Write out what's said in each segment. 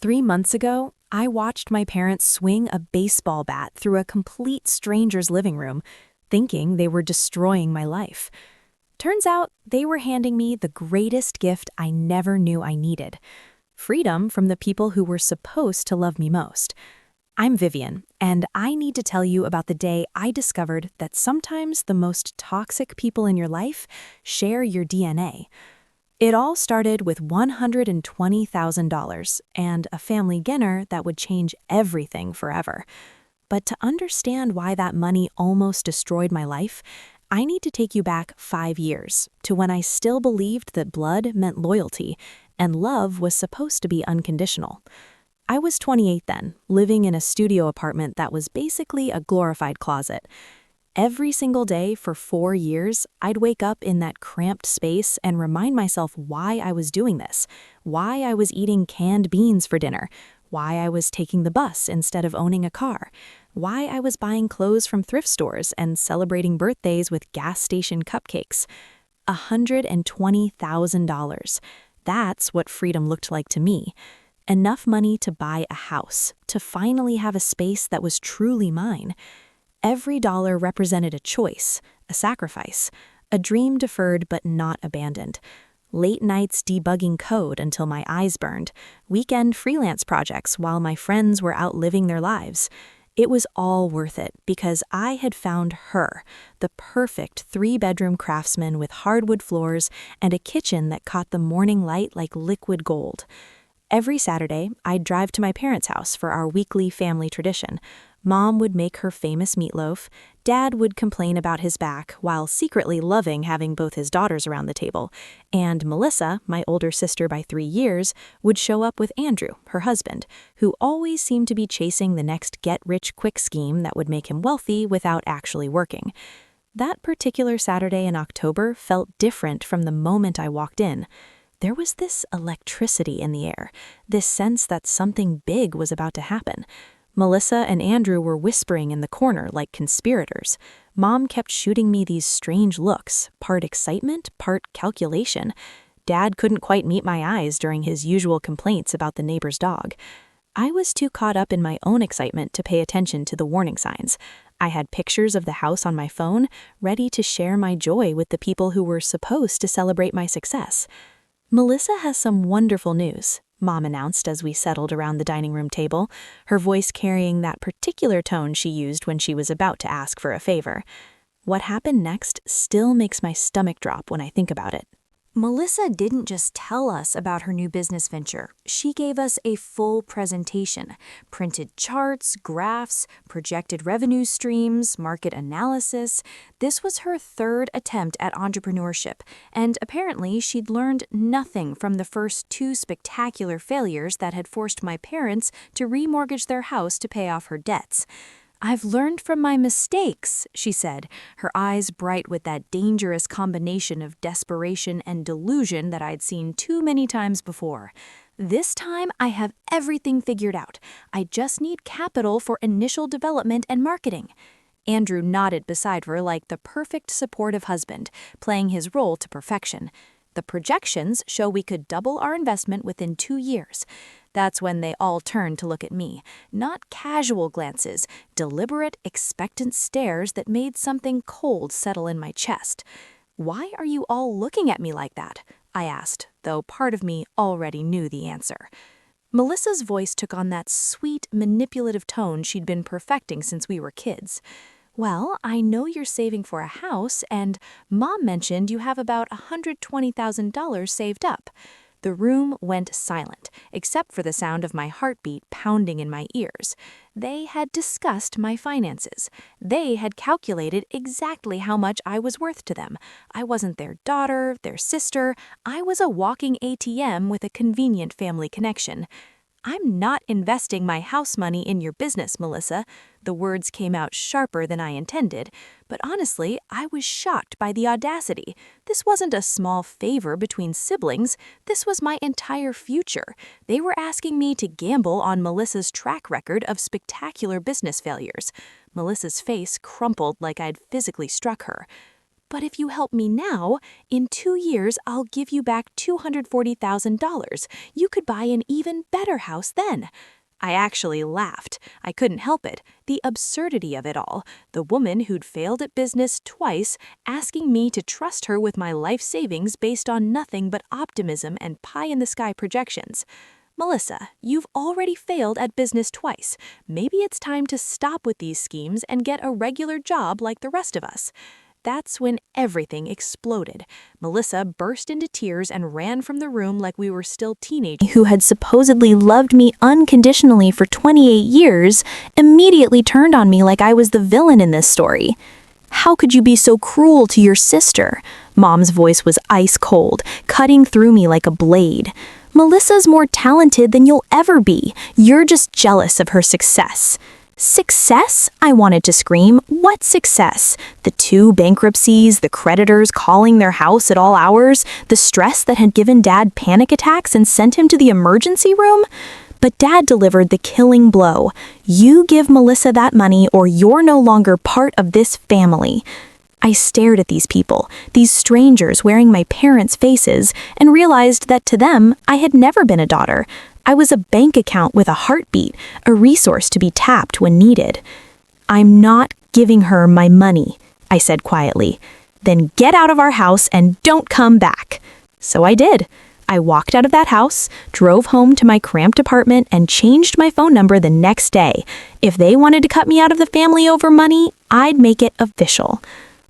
3 months ago, I watched my parents swing a baseball bat through a complete stranger's living room, thinking they were destroying my life. Turns out they were handing me the greatest gift I never knew I needed: freedom from the people who were supposed to love me most. I'm Vivian, and I need to tell you about the day I discovered that sometimes the most toxic people in your life share your DNA. It all started with $120,000 and a family dinner that would change everything forever. But to understand why that money almost destroyed my life, I need to take you back 5 years to when I still believed that blood meant loyalty and love was supposed to be unconditional. I was 28 then, living in a studio apartment that was basically a glorified closet. Every single day for 4 years, I'd wake up in that cramped space and remind myself why I was doing this, why I was eating canned beans for dinner, why I was taking the bus instead of owning a car, why I was buying clothes from thrift stores and celebrating birthdays with gas station cupcakes. $120,000. That's what freedom looked like to me. Enough money to buy a house, to finally have a space that was truly mine. Every dollar represented a choice, a sacrifice, a dream deferred but not abandoned. Late nights debugging code until my eyes burned, weekend freelance projects while my friends were out living their lives. It was all worth it because I had found her, the perfect 3-bedroom Craftsman with hardwood floors and a kitchen that caught the morning light like liquid gold. Every Saturday, I'd drive to my parents' house for our weekly family tradition. Mom would make her famous meatloaf, Dad would complain about his back while secretly loving having both his daughters around the table, and Melissa, my older sister by 3 years, would show up with Andrew, her husband, who always seemed to be chasing the next get-rich-quick scheme that would make him wealthy without actually working. That particular Saturday in October felt different from the moment I walked in. There was this electricity in the air, this sense that something big was about to happen. Melissa and Andrew were whispering in the corner like conspirators. Mom kept shooting me these strange looks, part excitement, part calculation. Dad couldn't quite meet my eyes during his usual complaints about the neighbor's dog. I was too caught up in my own excitement to pay attention to the warning signs. I had pictures of the house on my phone, ready to share my joy with the people who were supposed to celebrate my success. "Melissa has some wonderful news," Mom announced as we settled around the dining room table, her voice carrying that particular tone she used when she was about to ask for a favor. What happened next still makes my stomach drop when I think about it. Melissa didn't just tell us about her new business venture. She gave us a full presentation, printed charts, graphs, projected revenue streams, market analysis. This was her third attempt at entrepreneurship, and apparently she'd learned nothing from the first 2 spectacular failures that had forced my parents to remortgage their house to pay off her debts. "I've learned from my mistakes," she said, her eyes bright with that dangerous combination of desperation and delusion that I'd seen too many times before. "This time I have everything figured out. I just need capital for initial development and marketing." Andrew nodded beside her like the perfect supportive husband, playing his role to perfection. "The projections show we could double our investment within 2 years. That's when they all turned to look at me. Not casual glances, deliberate, expectant stares that made something cold settle in my chest. "Why are you all looking at me like that?" I asked, though part of me already knew the answer. Melissa's voice took on that sweet, manipulative tone she'd been perfecting since we were kids. "Well, I know you're saving for a house, and Mom mentioned you have about $120,000 saved up." The room went silent, except for the sound of my heartbeat pounding in my ears. They had discussed my finances. They had calculated exactly how much I was worth to them. I wasn't their daughter, their sister. I was a walking ATM with a convenient family connection. "I'm not investing my house money in your business, Melissa." The words came out sharper than I intended, but honestly, I was shocked by the audacity. This wasn't a small favor between siblings. This was my entire future. They were asking me to gamble on Melissa's track record of spectacular business failures. Melissa's face crumpled like I'd physically struck her. "But if you help me now, in 2 years I'll give you back $240,000. You could buy an even better house then." I actually laughed. I couldn't help it. The absurdity of it all. The woman who'd failed at business twice, asking me to trust her with my life savings based on nothing but optimism and pie-in-the-sky projections. "Melissa, you've already failed at business twice. Maybe it's time to stop with these schemes and get a regular job like the rest of us." That's when everything exploded. Melissa burst into tears and ran from the room like we were still teenagers. Who had supposedly loved me unconditionally for 28 years, immediately turned on me like I was the villain in this story. "How could you be so cruel to your sister?" Mom's voice was ice cold, cutting through me like a blade. "Melissa's more talented than you'll ever be. You're just jealous of her success." "Success?" I wanted to scream. "What success? The 2 bankruptcies, the creditors calling their house at all hours, the stress that had given Dad panic attacks and sent him to the emergency room?" But Dad delivered the killing blow. "You give Melissa that money or you're no longer part of this family." I stared at these people, these strangers wearing my parents' faces, and realized that to them, I had never been a daughter. I was a bank account with a heartbeat, a resource to be tapped when needed. "I'm not giving her my money," I said quietly. "Then get out of our house and don't come back." So I did. I walked out of that house, drove home to my cramped apartment, and changed my phone number the next day. If they wanted to cut me out of the family over money, I'd make it official.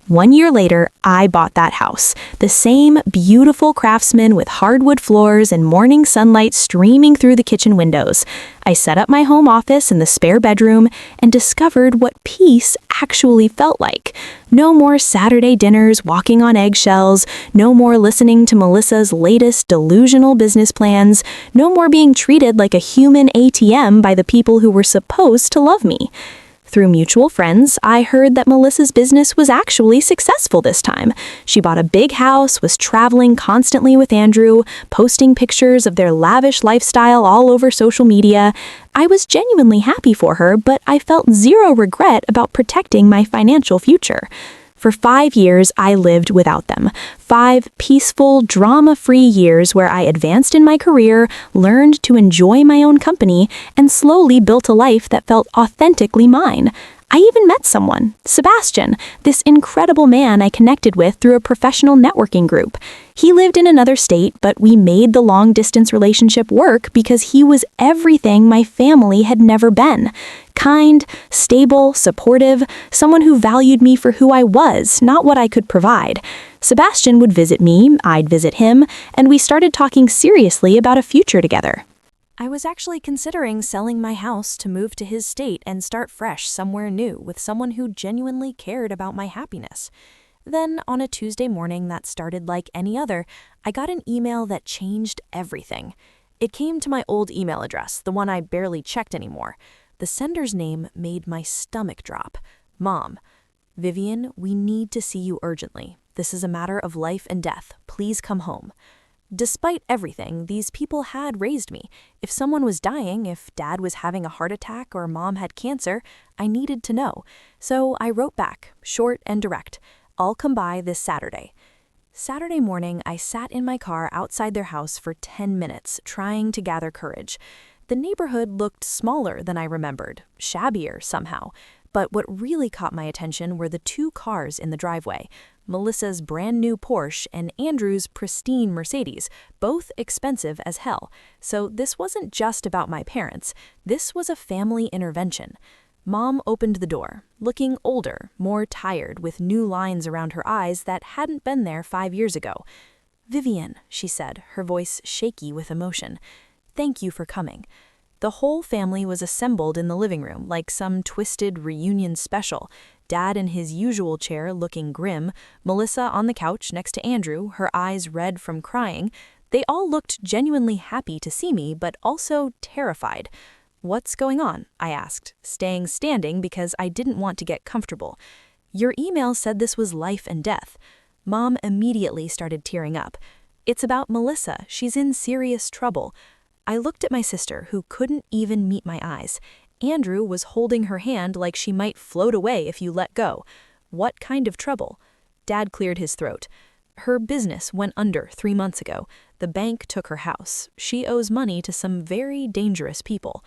1 year later, I bought that house. The same beautiful Craftsman with hardwood floors and morning sunlight streaming through the kitchen windows. I set up my home office in the spare bedroom and discovered what peace actually felt like. No more Saturday dinners walking on eggshells, no more listening to Melissa's latest delusional business plans, no more being treated like a human ATM by the people who were supposed to love me. Through mutual friends, I heard that Melissa's business was actually successful this time. She bought a big house, was traveling constantly with Andrew, posting pictures of their lavish lifestyle all over social media. I was genuinely happy for her, but I felt zero regret about protecting my financial future. For 5 years, I lived without them. 5 peaceful, drama-free years where I advanced in my career, learned to enjoy my own company, and slowly built a life that felt authentically mine. I even met someone, Sebastian, this incredible man I connected with through a professional networking group. He lived in another state, but we made the long-distance relationship work because he was everything my family had never been. Kind, stable, supportive, someone who valued me for who I was, not what I could provide. Sebastian would visit me, I'd visit him, and we started talking seriously about a future together. I was actually considering selling my house to move to his state and start fresh somewhere new with someone who genuinely cared about my happiness. Then, on a Tuesday morning that started like any other, I got an email that changed everything. It came to my old email address, the one I barely checked anymore. The sender's name made my stomach drop. Mom. "Vivian, we need to see you urgently. This is a matter of life and death. Please come home." Despite everything, these people had raised me. If someone was dying, if Dad was having a heart attack or Mom had cancer, I needed to know. So I wrote back, short and direct. "I'll come by this Saturday." Saturday morning, I sat in my car outside their house for 10 minutes, trying to gather courage. The neighborhood looked smaller than I remembered, shabbier somehow. But what really caught my attention were the 2 cars in the driveway, Melissa's brand new Porsche and Andrew's pristine Mercedes, both expensive as hell. So this wasn't just about my parents. This was a family intervention. Mom opened the door, looking older, more tired, with new lines around her eyes that hadn't been there 5 years ago. "Vivian," she said, her voice shaky with emotion. "Thank you for coming." The whole family was assembled in the living room like some twisted reunion special. Dad in his usual chair looking grim, Melissa on the couch next to Andrew, her eyes red from crying. They all looked genuinely happy to see me, but also terrified. "What's going on?" I asked, staying standing because I didn't want to get comfortable. "Your email said this was life and death." Mom immediately started tearing up. "It's about Melissa. She's in serious trouble." I looked at my sister, who couldn't even meet my eyes. Andrew was holding her hand like she might float away if you let go. "What kind of trouble?" Dad cleared his throat. Her business went under 3 months ago. The bank took her house. She owes money to some very dangerous people.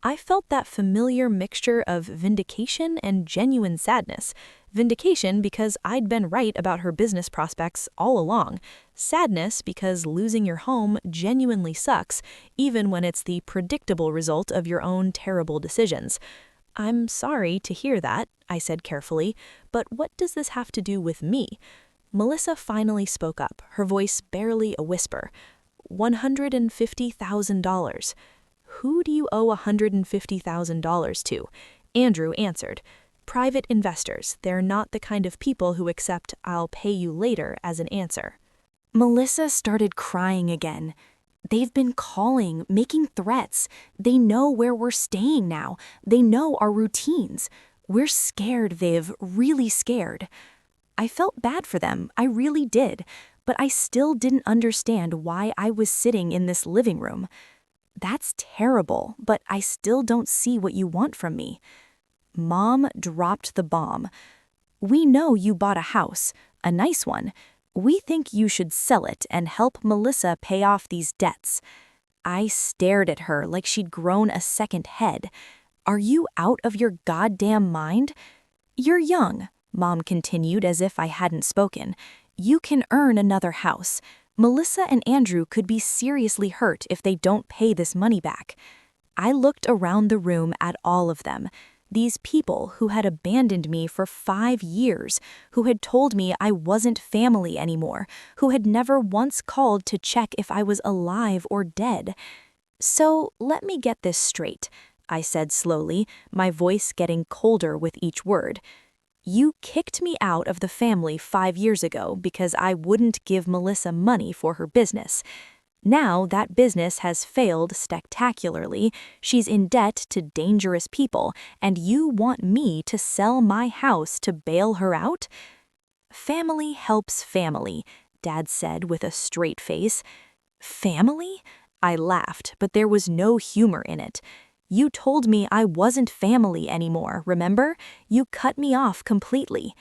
I felt that familiar mixture of vindication and genuine sadness. Vindication because I'd been right about her business prospects all along. Sadness because losing your home genuinely sucks, even when it's the predictable result of your own terrible decisions. "I'm sorry to hear that," I said carefully, "but what does this have to do with me?" Melissa finally spoke up, her voice barely a whisper. $150,000. "Who do you owe $150,000 to?" Andrew answered. "Private investors. They're not the kind of people who accept 'I'll pay you later' as an answer." Melissa started crying again. "They've been calling, making threats. They know where we're staying now. They know our routines. We're scared, Viv, really scared." I felt bad for them, I really did, but I still didn't understand why I was sitting in this living room. "That's terrible, but I still don't see what you want from me." Mom dropped the bomb. "We know you bought a house, a nice one. We think you should sell it and help Melissa pay off these debts." I stared at her like she'd grown a second head. "Are you out of your goddamn mind?" "You're young," Mom continued as if I hadn't spoken. "You can earn another house. Melissa and Andrew could be seriously hurt if they don't pay this money back." I looked around the room at all of them. These people who had abandoned me for 5 years, who had told me I wasn't family anymore, who had never once called to check if I was alive or dead. "So let me get this straight," I said slowly, my voice getting colder with each word. "You kicked me out of the family 5 years ago because I wouldn't give Melissa money for her business. Now that business has failed spectacularly, she's in debt to dangerous people, and you want me to sell my house to bail her out?" "Family helps family," Dad said with a straight face. "Family?" I laughed, but there was no humor in it. "You told me I wasn't family anymore, remember? You cut me off completely."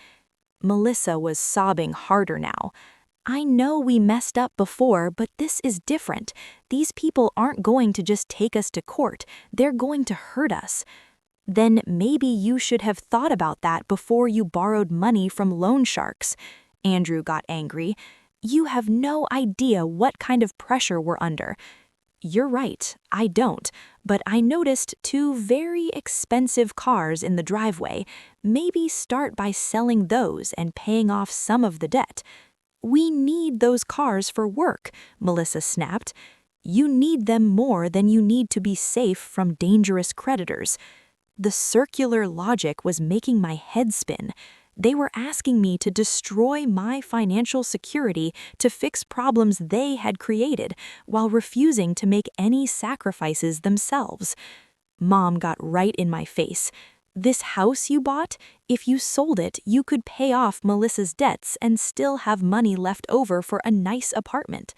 Melissa was sobbing harder now. "I know we messed up before, but this is different. These people aren't going to just take us to court. They're going to hurt us." "Then maybe you should have thought about that before you borrowed money from loan sharks." Andrew got angry. "You have no idea what kind of pressure we're under." "You're right, I don't, but I noticed 2 very expensive cars in the driveway. Maybe start by selling those and paying off some of the debt." "We need those cars for work," Melissa snapped. "You need them more than you need to be safe from dangerous creditors." The circular logic was making my head spin. They were asking me to destroy my financial security to fix problems they had created, while refusing to make any sacrifices themselves. Mom got right in my face. "This house you bought, if you sold it, you could pay off Melissa's debts and still have money left over for a nice apartment."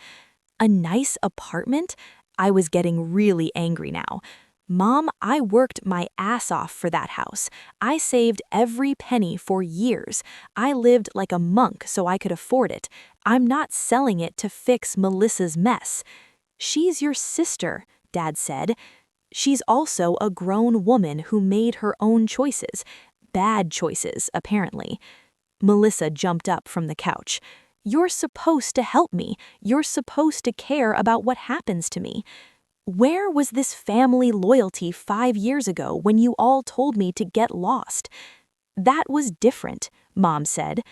"A nice apartment?" I was getting really angry now. "Mom, I worked my ass off for that house. I saved every penny for years. I lived like a monk so I could afford it. I'm not selling it to fix Melissa's mess." "She's your sister," Dad said. "She's also a grown woman who made her own choices. Bad choices, apparently." Melissa jumped up from the couch. "You're supposed to help me. You're supposed to care about what happens to me. Where was this family loyalty 5 years ago when you all told me to get lost?" "That was different," Mom said.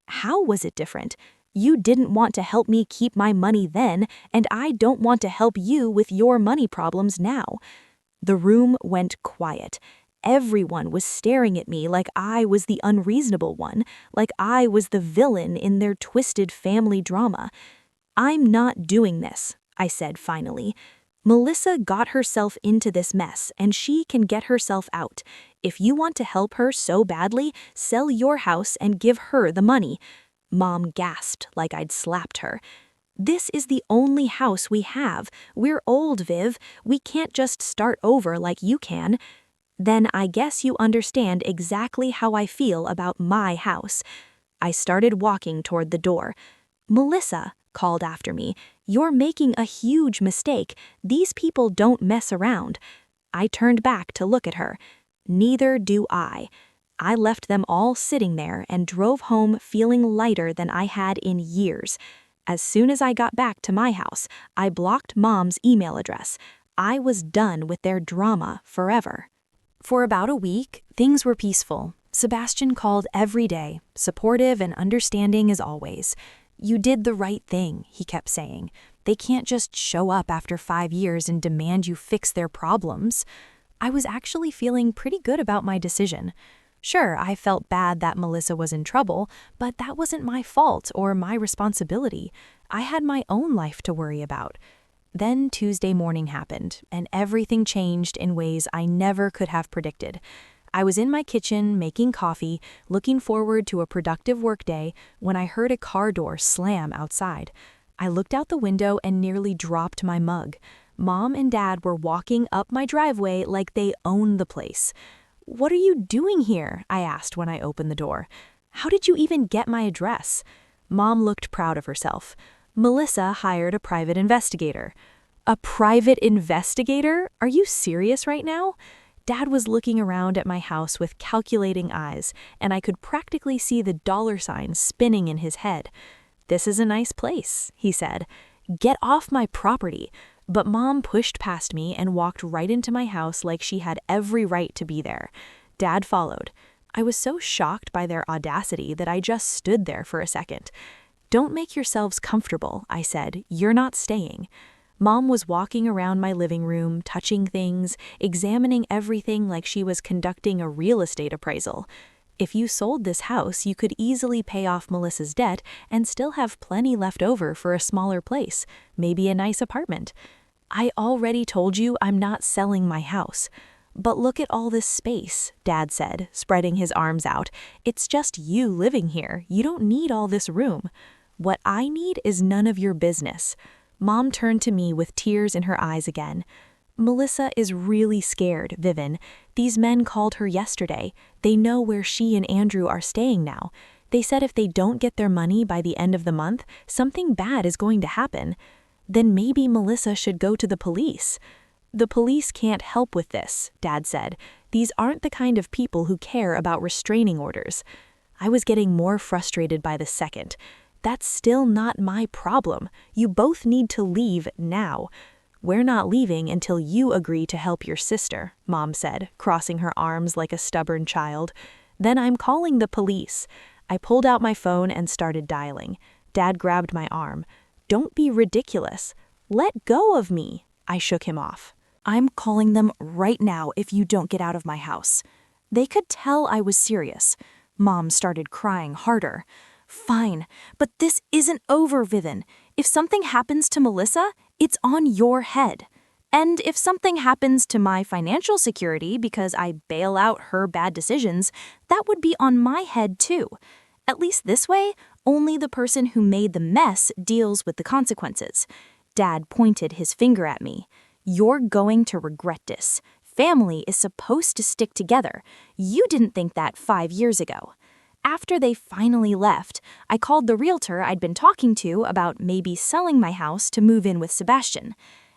"How was it different? You didn't want to help me keep my money then, and I don't want to help you with your money problems now." The room went quiet. Everyone was staring at me like I was the unreasonable one, like I was the villain in their twisted family drama. "I'm not doing this," I said finally. "Melissa got herself into this mess, and she can get herself out. If you want to help her so badly, sell your house and give her the money." Mom gasped like I'd slapped her. "This is the only house we have. We're old, Viv. We can't just start over like you can." "Then I guess you understand exactly how I feel about my house." I started walking toward the door. "Melissa," called after me, "you're making a huge mistake. These people don't mess around." I turned back to look at her. Neither do I. I left them all sitting there and drove home feeling lighter than I had in years. As soon as I got back to my house, I blocked Mom's email address. I was done with their drama forever. For about a week, things were peaceful. Sebastian called every day, supportive and understanding as always. "You did the right thing," he kept saying. "They can't just show up after 5 years and demand you fix their problems." I was actually feeling pretty good about my decision. Sure, I felt bad that Melissa was in trouble, but that wasn't my fault or my responsibility. I had my own life to worry about. Then Tuesday morning happened, and everything changed in ways I never could have predicted. I was in my kitchen making coffee, looking forward to a productive workday, when I heard a car door slam outside. I looked out the window and nearly dropped my mug. Mom and Dad were walking up my driveway like they owned the place. "What are you doing here?" I asked when I opened the door. "How did you even get my address?" Mom looked proud of herself. "Melissa hired a private investigator." "A private investigator? Are you serious right now?" Dad was looking around at my house with calculating eyes, and I could practically see the dollar signs spinning in his head. "This is a nice place," he said. "Get off my property." But Mom pushed past me and walked right into my house like she had every right to be there. Dad followed. I was so shocked by their audacity that I just stood there for a second. "Don't make yourselves comfortable," I said. "You're not staying." Mom was walking around my living room, touching things, examining everything like she was conducting a real estate appraisal. "If you sold this house, you could easily pay off Melissa's debt and still have plenty left over for a smaller place, maybe a nice apartment." "I already told you I'm not selling my house." "But look at all this space," Dad said, spreading his arms out. "It's just you living here. You don't need all this room." "What I need is none of your business." Mom turned to me with tears in her eyes again. "Melissa is really scared, Vivian. These men called her yesterday. They know where she and Andrew are staying now. They said if they don't get their money by the end of the month, something bad is going to happen." "Then maybe Melissa should go to the police." "The police can't help with this," Dad said. "These aren't the kind of people who care about restraining orders." I was getting more frustrated by the second. "That's still not my problem. You both need to leave now." "We're not leaving until you agree to help your sister," Mom said, crossing her arms like a stubborn child. "Then I'm calling the police." I pulled out my phone and started dialing. Dad grabbed my arm. "Don't be ridiculous. Let go of me." I shook him off. "I'm calling them right now if you don't get out of my house." They could tell I was serious. Mom started crying harder. "Fine, but this isn't over, Vivian. If something happens to Melissa, it's on your head. And if something happens to my financial security because I bail out her bad decisions, that would be on my head too. At least this way, only the person who made the mess deals with the consequences." Dad pointed his finger at me. "You're going to regret this. Family is supposed to stick together. You didn't think that 5 years ago." After they finally left, I called the realtor I'd been talking to about maybe selling my house to move in with Sebastian.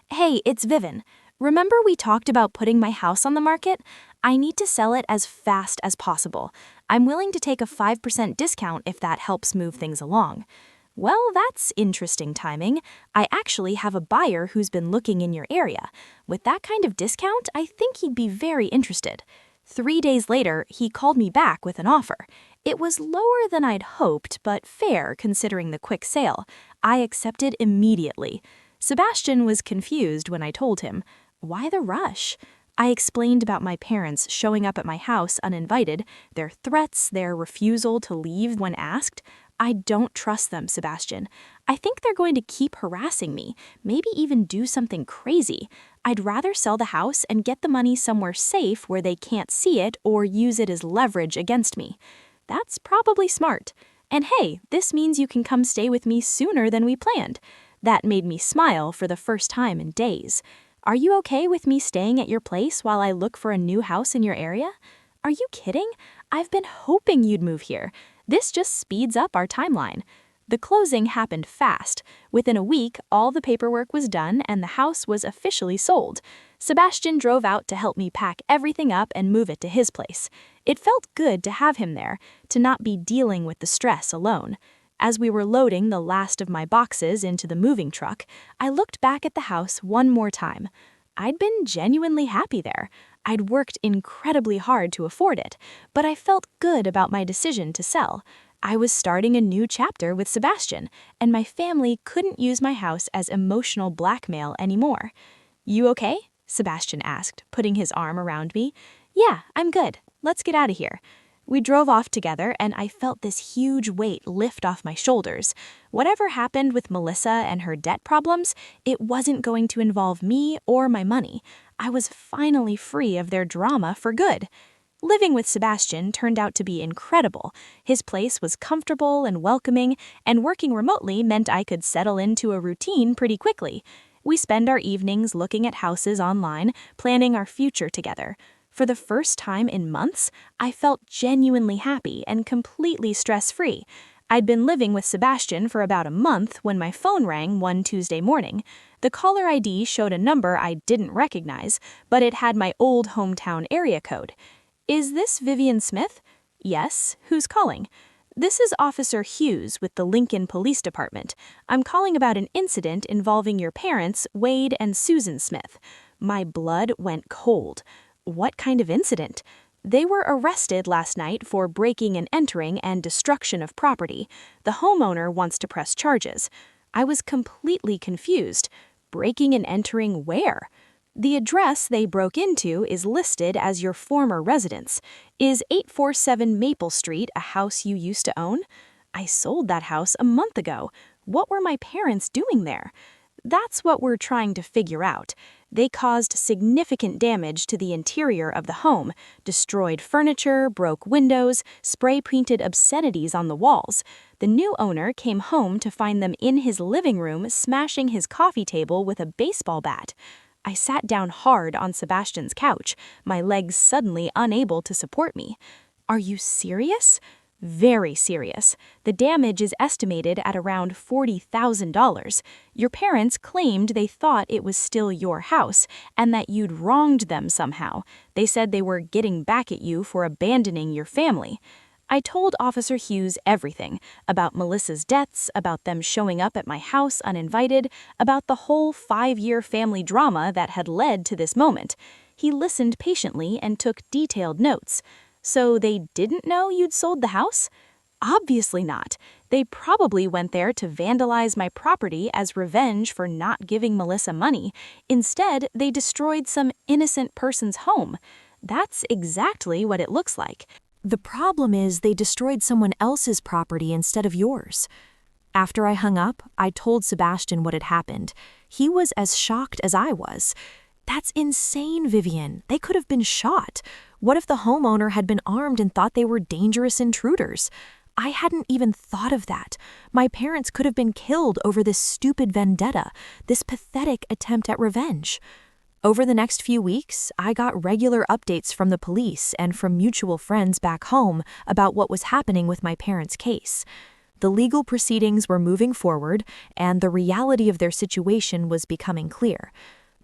"Hey, it's Vivian. Remember we talked about putting my house on the market? I need to sell it as fast as possible. I'm willing to take a 5% discount if that helps move things along." "Well, that's interesting timing. I actually have a buyer who's been looking in your area. With that kind of discount, I think he'd be very interested." 3 days later, he called me back with an offer. It was lower than I'd hoped, but fair considering the quick sale. I accepted immediately. Sebastian was confused when I told him. "Why the rush?" I explained about my parents showing up at my house uninvited, their threats, their refusal to leave when asked. "I don't trust them, Sebastian. I think they're going to keep harassing me, maybe even do something crazy. I'd rather sell the house and get the money somewhere safe where they can't see it or use it as leverage against me." "That's probably smart. And hey, this means you can come stay with me sooner than we planned." That made me smile for the first time in days. "Are you okay with me staying at your place while I look for a new house in your area?" "Are you kidding? I've been hoping you'd move here. This just speeds up our timeline. The closing happened fast. Within a week, all the paperwork was done and the house was officially sold. Sebastian drove out to help me pack everything up and move it to his place. It felt good to have him there, to not be dealing with the stress alone. As we were loading the last of my boxes into the moving truck, I looked back at the house one more time. I'd been genuinely happy there. I'd worked incredibly hard to afford it, but I felt good about my decision to sell. I was starting a new chapter with Sebastian, and my family couldn't use my house as emotional blackmail anymore. "You okay?" Sebastian asked, putting his arm around me. "Yeah, I'm good. Let's get out of here." We drove off together, and I felt this huge weight lift off my shoulders. Whatever happened with Melissa and her debt problems, it wasn't going to involve me or my money. I was finally free of their drama for good. Living with Sebastian turned out to be incredible. His place was comfortable and welcoming, and working remotely meant I could settle into a routine pretty quickly. We spend our evenings looking at houses online, planning our future together. For the first time in months, I felt genuinely happy and completely stress-free. I'd been living with Sebastian for about a month when my phone rang one Tuesday morning. The caller ID showed a number I didn't recognize, but it had my old hometown area code. "Is this Vivian Smith?" "Yes. Who's calling?" "This is Officer Hughes with the Lincoln Police Department. I'm calling about an incident involving your parents, Wade and Susan Smith." My blood went cold. What kind of incident? "They were arrested last night for breaking and entering and destruction of property. The homeowner wants to press charges." I was completely confused. Breaking and entering where? "The address they broke into is listed as your former residence. Is 847 Maple Street a house you used to own?" "I sold that house a month ago. What were my parents doing there?" "That's what we're trying to figure out. They caused significant damage to the interior of the home, destroyed furniture, broke windows, spray-painted obscenities on the walls. The new owner came home to find them in his living room smashing his coffee table with a baseball bat." I sat down hard on Sebastian's couch, my legs suddenly unable to support me. "Are you serious?" "Very serious. The damage is estimated at around $40,000. Your parents claimed they thought it was still your house and that you'd wronged them somehow. They said they were getting back at you for abandoning your family." I told Officer Hughes everything, about Melissa's deaths, about them showing up at my house uninvited, about the whole 5-year family drama that had led to this moment. He listened patiently and took detailed notes. "So they didn't know you'd sold the house?" "Obviously not. They probably went there to vandalize my property as revenge for not giving Melissa money. Instead, they destroyed some innocent person's home." "That's exactly what it looks like. The problem is they destroyed someone else's property instead of yours." After I hung up, I told Sebastian what had happened. He was as shocked as I was. "That's insane, Vivian. They could have been shot. What if the homeowner had been armed and thought they were dangerous intruders?" I hadn't even thought of that. My parents could have been killed over this stupid vendetta, this pathetic attempt at revenge. Over the next few weeks, I got regular updates from the police and from mutual friends back home about what was happening with my parents' case. The legal proceedings were moving forward, and the reality of their situation was becoming clear.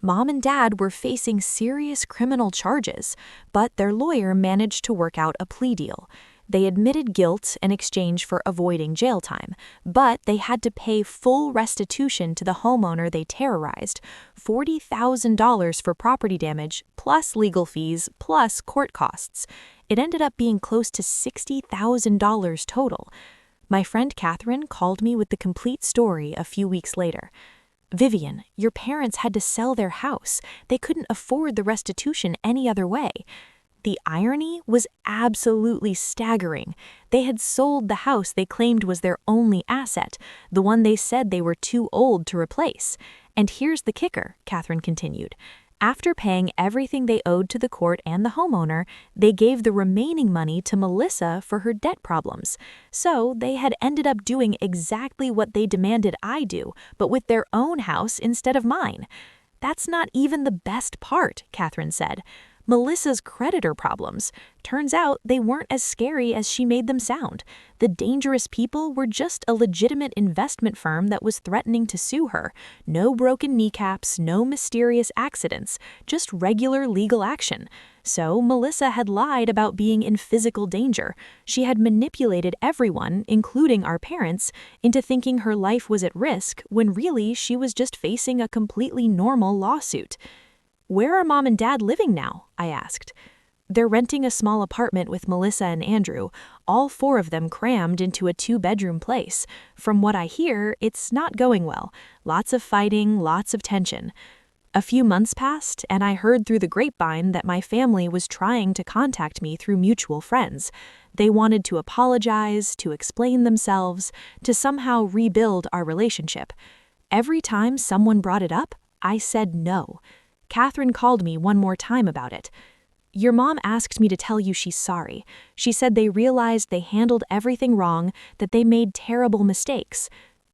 Mom and Dad were facing serious criminal charges, but their lawyer managed to work out a plea deal. They admitted guilt in exchange for avoiding jail time, but they had to pay full restitution to the homeowner they terrorized, $40,000 for property damage, plus legal fees, plus court costs. It ended up being close to $60,000 total. My friend Catherine called me with the complete story a few weeks later. "Vivian, your parents had to sell their house. They couldn't afford the restitution any other way." The irony was absolutely staggering. They had sold the house they claimed was their only asset, the one they said they were too old to replace. "And here's the kicker," Catherine continued. "After paying everything they owed to the court and the homeowner, they gave the remaining money to Melissa for her debt problems. So they had ended up doing exactly what they demanded I do, but with their own house instead of mine." "That's not even the best part," Catherine said. Melissa's creditor problems. Turns out they weren't as scary as she made them sound. The dangerous people were just a legitimate investment firm that was threatening to sue her. No broken kneecaps, no mysterious accidents, just regular legal action. So Melissa had lied about being in physical danger. She had manipulated everyone, including our parents, into thinking her life was at risk when really she was just facing a completely normal lawsuit. "Where are Mom and Dad living now?" I asked. "They're renting a small apartment with Melissa and Andrew, all four of them crammed into a 2-bedroom place. From what I hear, it's not going well. Lots of fighting, lots of tension." A few months passed, and I heard through the grapevine that my family was trying to contact me through mutual friends. They wanted to apologize, to explain themselves, to somehow rebuild our relationship. Every time someone brought it up, I said no. Catherine called me one more time about it. "Your mom asked me to tell you she's sorry. She said they realized they handled everything wrong, that they made terrible mistakes."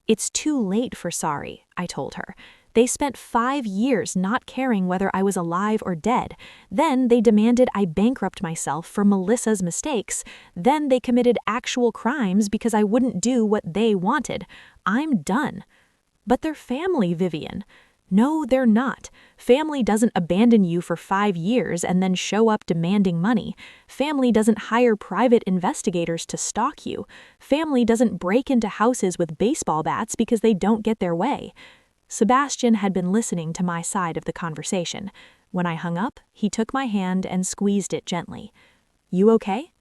"It's too late for sorry," I told her. "They spent 5 years not caring whether I was alive or dead. Then they demanded I bankrupt myself for Melissa's mistakes. Then they committed actual crimes because I wouldn't do what they wanted. I'm done." "But they're family, Vivian." "No, they're not. Family doesn't abandon you for 5 years and then show up demanding money. Family doesn't hire private investigators to stalk you. Family doesn't break into houses with baseball bats because they don't get their way." Sebastian had been listening to my side of the conversation. When I hung up, he took my hand and squeezed it gently. "You okay?"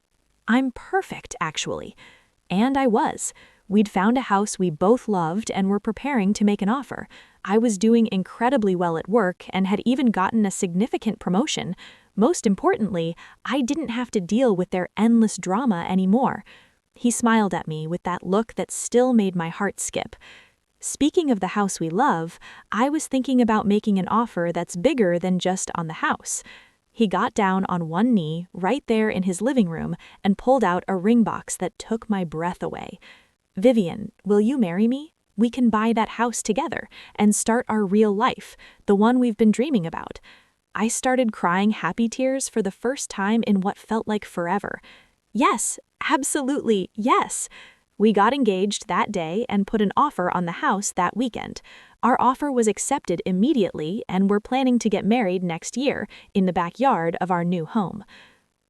"I'm perfect, actually." And I was. We'd found a house we both loved and were preparing to make an offer. I was doing incredibly well at work and had even gotten a significant promotion. Most importantly, I didn't have to deal with their endless drama anymore. He smiled at me with that look that still made my heart skip. "Speaking of the house we love, I was thinking about making an offer that's bigger than just on the house." He got down on one knee right there in his living room and pulled out a ring box that took my breath away. "Vivian, will you marry me? We can buy that house together and start our real life, the one we've been dreaming about." I started crying happy tears for the first time in what felt like forever. "Yes, absolutely, yes." We got engaged that day and put an offer on the house that weekend. Our offer was accepted immediately, and we're planning to get married next year in the backyard of our new home.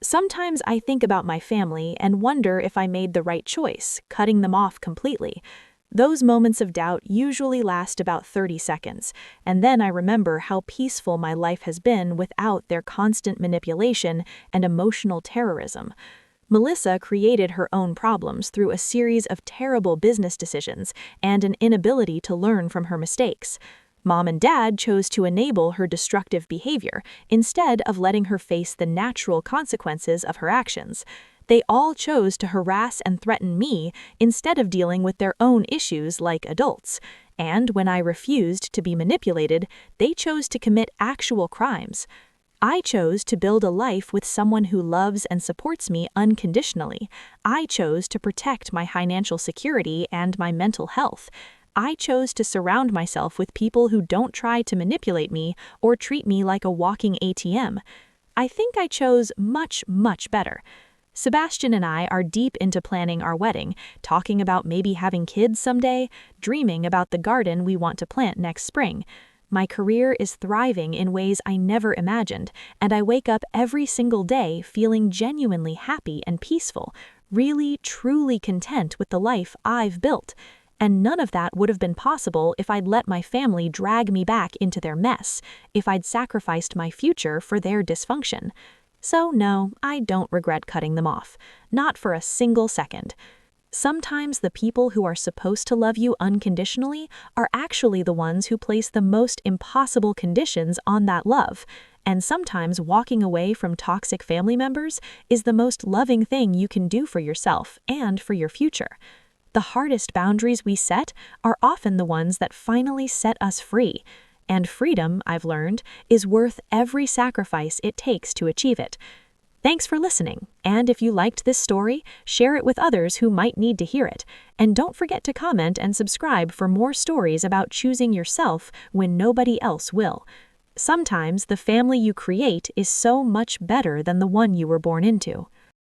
Sometimes I think about my family and wonder if I made the right choice, cutting them off completely. Those moments of doubt usually last about 30 seconds, and then I remember how peaceful my life has been without their constant manipulation and emotional terrorism. Melissa created her own problems through a series of terrible business decisions and an inability to learn from her mistakes. Mom and Dad chose to enable her destructive behavior instead of letting her face the natural consequences of her actions. They all chose to harass and threaten me instead of dealing with their own issues like adults. And when I refused to be manipulated, they chose to commit actual crimes. I chose to build a life with someone who loves and supports me unconditionally. I chose to protect my financial security and my mental health. I chose to surround myself with people who don't try to manipulate me or treat me like a walking ATM. I think I chose much, much better. Sebastian and I are deep into planning our wedding, talking about maybe having kids someday, dreaming about the garden we want to plant next spring. My career is thriving in ways I never imagined, and I wake up every single day feeling genuinely happy and peaceful, really, truly content with the life I've built. And none of that would have been possible if I'd let my family drag me back into their mess, if I'd sacrificed my future for their dysfunction. So no, I don't regret cutting them off. Not for a single second. Sometimes the people who are supposed to love you unconditionally are actually the ones who place the most impossible conditions on that love. And sometimes walking away from toxic family members is the most loving thing you can do for yourself and for your future. The hardest boundaries we set are often the ones that finally set us free. And freedom, I've learned, is worth every sacrifice it takes to achieve it. Thanks for listening, and if you liked this story, share it with others who might need to hear it. And don't forget to comment and subscribe for more stories about choosing yourself when nobody else will. Sometimes the family you create is so much better than the one you were born into.